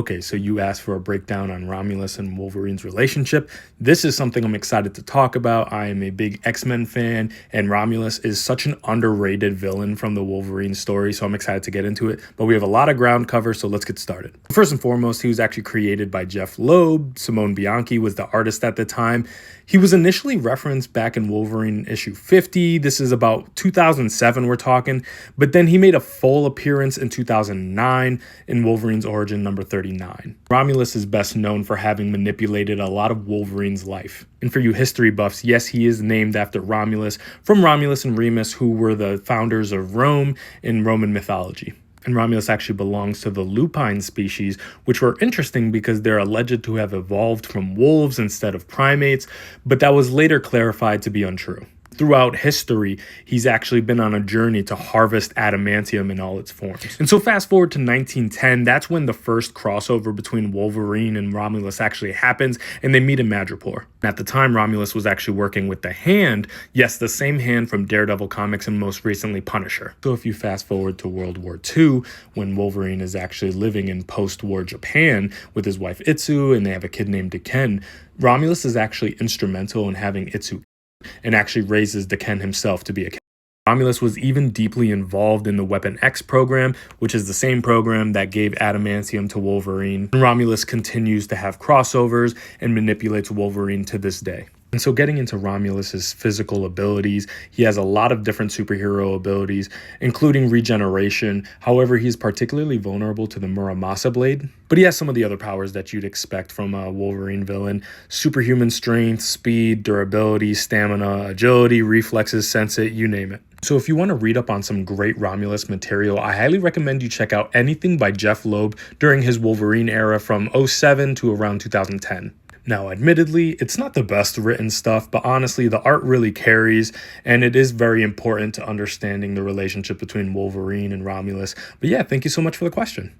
Okay, so you asked for a breakdown on Romulus and Wolverine's relationship. This is something I'm excited to talk about. I am a big X-Men fan, and Romulus is such an underrated villain from the Wolverine story, so I'm excited to get into it. But we have a lot of ground cover, so let's get started. First and foremost, he was actually created by Jeff Loeb. Simone Bianchi was the artist at the time. He was initially referenced back in Wolverine issue 50. This is about 2007 we're talking, but then he made a full appearance in 2009 in Wolverine's origin number 39. Romulus is best known for having manipulated a lot of Wolverine's life. And for you history buffs, yes, he is named after Romulus, from Romulus and Remus, who were the founders of Rome in Roman mythology. And Romulus actually belongs to the lupine species, which were interesting because they're alleged to have evolved from wolves instead of primates, but that was later clarified to be untrue. Throughout history, he's actually been on a journey to harvest adamantium in all its forms. And so fast forward to 1910, that's when the first crossover between Wolverine and Romulus actually happens, and they meet in Madripoor. At the time, Romulus was actually working with the Hand, yes, the same Hand from Daredevil comics and most recently Punisher. So if you fast forward to World War II, when Wolverine is actually living in post-war Japan with his wife Itsu, and they have a kid named Deken, Romulus is actually instrumental in having Itsu and actually raises Deken himself to be a. Romulus was even deeply involved in the Weapon X program, which is the same program that gave adamantium to Wolverine. And Romulus continues to have crossovers and manipulates Wolverine to this day. And so getting into Romulus's physical abilities, he has a lot of different superhero abilities, including regeneration. However, he's particularly vulnerable to the Muramasa blade, but he has some of the other powers that you'd expect from a Wolverine villain: superhuman strength, speed, durability, stamina, agility, reflexes, sense it, you name it. So if you want to read up on some great Romulus material, I highly recommend you check out anything by Jeff Loeb during his Wolverine era from 07 to around 2010. Now, admittedly, it's not the best written stuff, but honestly, the art really carries, and it is very important to understanding the relationship between Wolverine and Romulus. But yeah, thank you so much for the question.